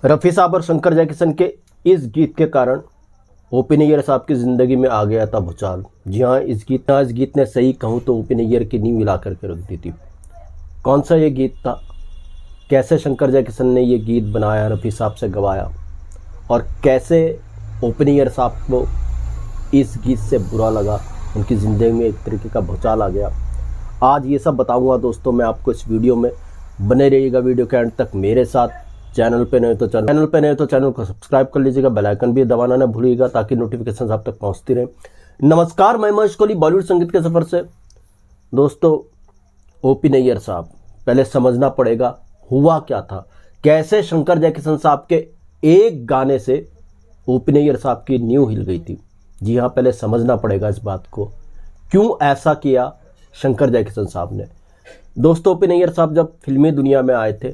रफ़ी साहब और शंकर जयकिशन के इस गीत के कारण ओपी नैयर साहब की ज़िंदगी में आ गया था भूचाल। जी हाँ, इस गीत ने सही कहूँ तो ओपी नैयर की नींव हिला करके रख दी थी। कौन सा ये गीत था, कैसे शंकर जयकिशन ने ये गीत बनाया, रफ़ी साहब से गवाया, और कैसे ओपी नैयर साहब को इस गीत से बुरा लगा, उनकी ज़िंदगी में एक तरीके का भूचाल आ गया। आज ये सब बताऊंगा दोस्तों मैं आपको इस वीडियो में। बने रहिएगा वीडियो के एंड तक मेरे साथ। चैनल पे नए तो चैनल को सब्सक्राइब कर लीजिएगा, बेल आइकन भी दबाना न भूलिएगा ताकि नोटिफिकेशन आप तक पहुंचती रहे। नमस्कार, मैं महेश कोहली बॉलीवुड संगीत के सफ़र से। दोस्तों, ओपी नैयर साहब, पहले समझना पड़ेगा हुआ क्या था, कैसे शंकर जयकिशन साहब के एक गाने से ओपी नैयर साहब की नींव हिल गई थी। जी हाँ, पहले समझना पड़ेगा इस बात को, क्यों ऐसा किया शंकर जयकिशन साहब ने। दोस्तों, ओपी नैयर साहब जब फिल्मी दुनिया में आए थे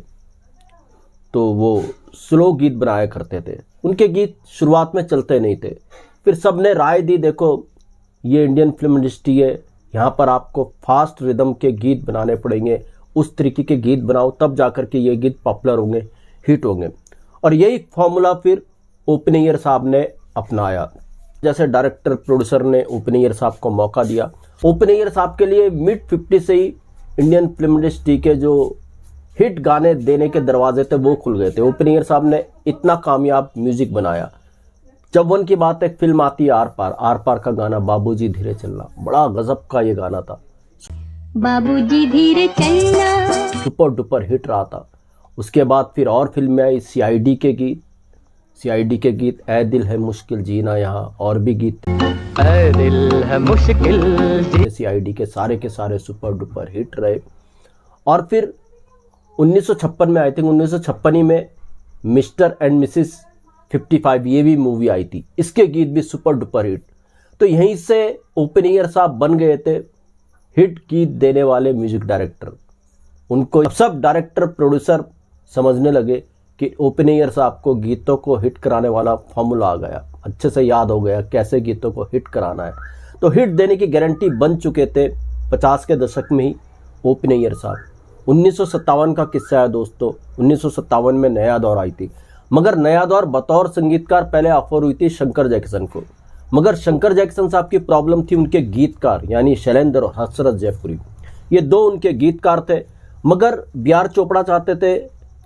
तो वो स्लो गीत बनाया करते थे। उनके गीत शुरुआत में चलते नहीं थे, फिर सब ने राय दी, देखो ये इंडियन फिल्म इंडस्ट्री है, यहाँ पर आपको फास्ट रिदम के गीत बनाने पड़ेंगे, उस तरीके के गीत बनाओ तब जाकर के ये गीत पॉपुलर होंगे, हिट होंगे। और यही फॉर्मूला फिर ओपी नैयर साहब ने अपनाया। जैसे डायरेक्टर प्रोड्यूसर ने ओपी नैयर साहब को मौका दिया। ओपी नैयर साहब के लिए मिड 50 से ही इंडियन फिल्म इंडस्ट्री के जो हिट गाने देने के दरवाजे थे वो खुल गए थे। ओपी नैयर साहब ने इतना कामयाब म्यूजिक बनाया। जब वन की बात, एक फिल्म आती है आर पार का गाना बाबूजी धीरे चलना, बड़ा गजब का ये गाना था। बाबूजी धीरे चलना सुपर डुपर हिट रहा था। उसके बाद फिर और फिल्म आई सीआईडी के गीत, ऐ दिल है मुश्किल जीना यहाँ, और भी गीत ऐ दिल है मुश्किल सीआईडी के सारे सुपर डुपर हिट रहे। और फिर 1956 में, आई थिंक 1956 में मिस्टर एंड मिसिस 55 ये भी मूवी आई थी, इसके गीत भी सुपर डुपर हिट। तो यहीं से ओपी नैयर साहब बन गए थे हिट गीत देने वाले म्यूजिक डायरेक्टर। उनको सब डायरेक्टर प्रोड्यूसर समझने लगे कि ओपी नैयर साहब को गीतों को हिट कराने वाला फॉर्मूला आ गया, अच्छे से याद हो गया कैसे गीतों को हिट कराना है। तो हिट देने की गारंटी बन चुके थे 50 के दशक में ही ओपी नैयर साहब। 1957 का किस्सा है दोस्तों। 1957 में नया दौर आई थी, मगर नया दौर बतौर संगीतकार पहले ऑफर हुई थी शंकर जयकिशन को। मगर शंकर जयकिशन साहब की प्रॉब्लम थी उनके गीतकार, यानी शैलेंद्र और हसरत जयपुरी, ये दो उनके गीतकार थे। मगर बी आर चोपड़ा चाहते थे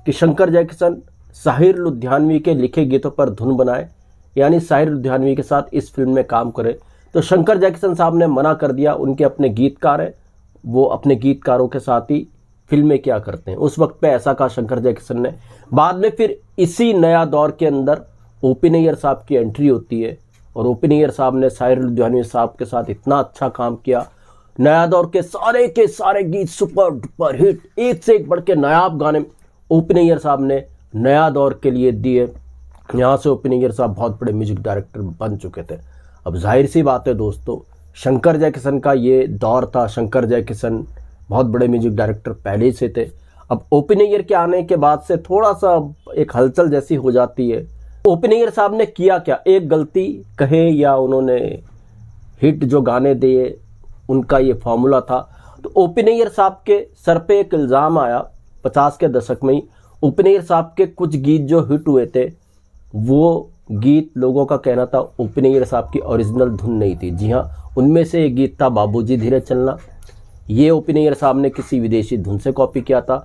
कि शंकर जयकिशन साहिर लुधियानवी के लिखे गीतों पर धुन बनाए, यानी साहिर लुधियानवी के साथ इस फिल्म में काम करे। तो शंकर जयकिशन साहब ने मना कर दिया। उनके अपने गीतकार हैं, वो अपने गीतकारों के साथ ही फिल्में क्या करते हैं, उस वक्त पे ऐसा कहा शंकर जयकिशन ने। बाद में फिर इसी नया दौर के अंदर ओपी नैयर साहब की एंट्री होती है और ओपी नैयर साहब ने साहिर लुधियानवी साहब के साथ इतना अच्छा काम किया। नया दौर के सारे गीत सुपर डुपर हिट, एक से एक बढ़ के नायाब गाने ओपी नैयर साहब ने नया दौर के लिए दिए। यहाँ से ओपी नैयर साहब बहुत बड़े म्यूजिक डायरेक्टर बन चुके थे। अब जाहिर सी बात है दोस्तों, शंकर जयकिशन का ये दौर था। शंकर जयकिशन बहुत बड़े म्यूजिक डायरेक्टर पहले से थे। अब ओपी नैयर के आने के बाद से थोड़ा सा एक हलचल जैसी हो जाती है। ओपी नैयर साहब ने किया क्या, एक गलती कहे या उन्होंने हिट जो गाने दिए उनका ये फॉर्मूला था। तो ओपी नैयर साहब के सर पे एक इल्ज़ाम आया 50 के दशक में ही। ओपी नैयर साहब के कुछ गीत जो हिट हुए थे वो गीत लोगों का कहना था ओपी नैयर साहब की ओरिजिनल धुन नहीं थी। जी हाँ, उनमें से एक गीत था बाबूजी धीरे चलना, ये ओपी नैयर साहब ने किसी विदेशी धुन से कॉपी किया था।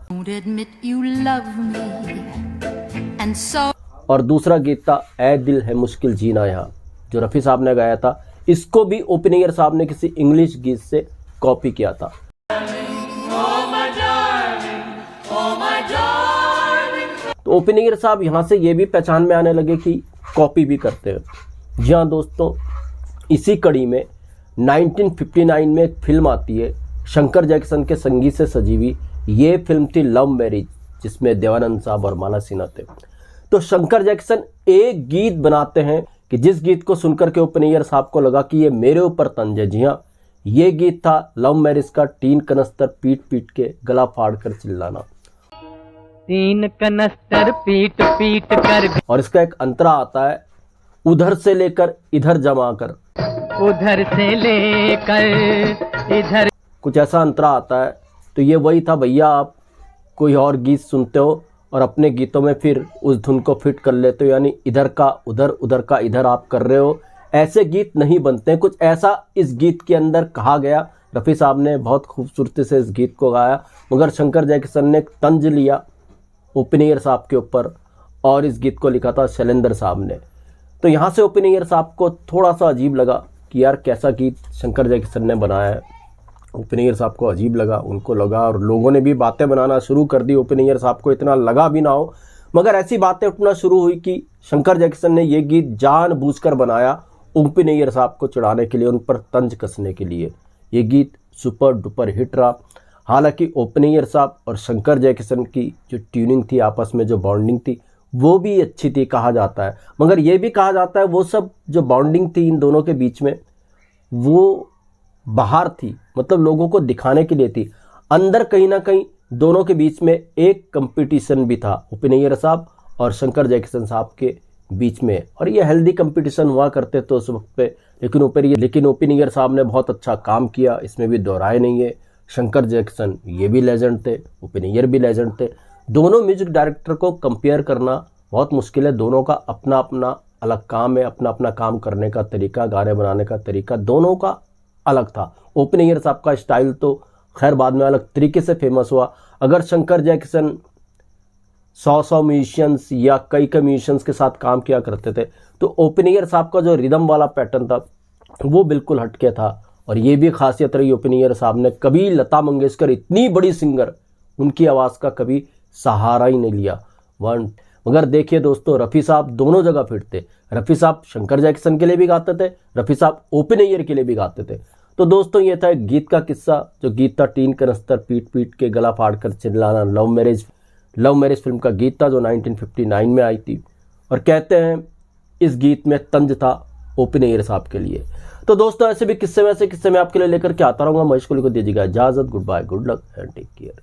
और दूसरा गीत था ऐ दिल है मुश्किल जीना यहाँ, जो रफ़ी साहब ने गाया था, इसको भी ओपी नैयर साहब ने किसी इंग्लिश गीत से कॉपी किया था। तो ओपी नैयर साहब यहाँ से ये भी पहचान में आने लगे कि कॉपी भी करते हैं। जी हाँ दोस्तों, इसी कड़ी में 1959 में एक फिल्म आती है शंकर जयकिशन के संगीत से सजी हुई। ये फिल्म थी लव मैरिज, जिसमें देवानंद साहब और माला सिन्हा थे। तो शंकर जयकिशन एक गीत बनाते हैं कि जिस गीत को सुनकर के ओपी नैयर साहब को लगा कि ये मेरे ऊपर तंज है। जी हाँ, ये गीत था लव मैरिज का, तीन कनस्तर पीट पीट के गला फाड़ कर चिल्लाना। तीन कनस्तर पीट पीट कर। और इसका एक अंतरा आता है, उधर से लेकर इधर जमा कर, उधर से लेकर इधर, कुछ ऐसा अंतरा आता है। तो ये वही था, भैया आप कोई और गीत सुनते हो और अपने गीतों में फिर उस धुन को फिट कर लेते हो, यानी इधर का उधर, उधर का इधर आप कर रहे हो। ऐसे गीत नहीं बनते हैं। कुछ ऐसा इस गीत के अंदर कहा गया। रफ़ी साहब ने बहुत खूबसूरती से इस गीत को गाया, मगर शंकर जयकिशन ने एक तंज लिया ओपन ईयर साहब के ऊपर और इस गीत को लिखा था शैलेंद्र साहब ने। तो यहाँ से ओपन ईयर साहब को थोड़ा सा अजीब लगा कि यार कैसा गीत शंकर जयकिशन ने बनाया है। ओपन ईयर साहब को अजीब लगा, उनको लगा, और लोगों ने भी बातें बनाना शुरू कर दी। ओपन ईयर साहब को इतना लगा भी ना हो, मगर ऐसी बातें उठना शुरू हुई कि शंकर जयकिशन ने ये गीत जानबूझकर बनाया ओपन ईयर साहब को चिढ़ाने के लिए, उन पर तंज कसने के लिए। ये गीत सुपर डुपर हिट रहा। हालांकि ओपन ईयर साहब और शंकर जयकिशन की जो ट्यूनिंग थी, आपस में जो बॉन्डिंग थी, वो भी अच्छी थी कहा जाता है। मगर ये भी कहा जाता है वो सब जो बॉन्डिंग थी इन दोनों के बीच में, वो बाहर थी, मतलब लोगों को दिखाने के लिए थी। अंदर कहीं ना कहीं दोनों के बीच में एक कंपटीशन भी था, ओपन ईयर साहब और शंकर जयकिशन साहब के बीच में, और ये हेल्दी कंपटीशन हुआ करते थे उस वक्त पे। लेकिन ओपन ईयर साहब ने बहुत अच्छा काम किया, इसमें भी दोहराए नहीं है। शंकर जयकिशन ये भी लेजेंड थे, ओपन ईयर भी लेजेंड थे। दोनों म्यूजिक डायरेक्टर को कंपेयर करना बहुत मुश्किल है। दोनों का अपना अपना अलग काम है, अपना अपना काम करने का तरीका, गाने बनाने का तरीका दोनों का अलग था। ओपन ईयर साहब का स्टाइल तो खैर बाद में अलग तरीके से फेमस हुआ। अगर शंकर जयकिशन 100 म्यूजिशियंस या कई म्यूजिशियंस के साथ काम किया करते थे, तो ओपन ईयर साहब का जो रिदम वाला पैटर्न था वो बिल्कुल हटके था। और ये भी खासियत रही ओपन ईयर साहब ने, कभी लता मंगेशकर इतनी बड़ी सिंगर, उनकी आवाज़ का कभी सहारा ही नहीं लिया। मगर देखिए दोस्तों, रफ़ी साहब दोनों जगह फिट थे। रफ़ी साहब शंकर जयकिशन के लिए भी गाते थे, रफ़ी साहब ओपन ईयर के लिए भी गाते थे। तो दोस्तों ये था एक गीत का किस्सा, जो गीत था टीन कनस्तर पीट पीट के गला फाड़ कर चिल्लाना, लव मैरिज फिल्म का गीत था जो 1959 में आई थी। और कहते हैं इस गीत में तंज था ओपन ईयर साहब के लिए। तो दोस्तों ऐसे भी किस्से में आपके लिए लेकर के आता रहूंगा। महेश कोहली को दीजिएगा इजाजत। Good bye, good luck and take care.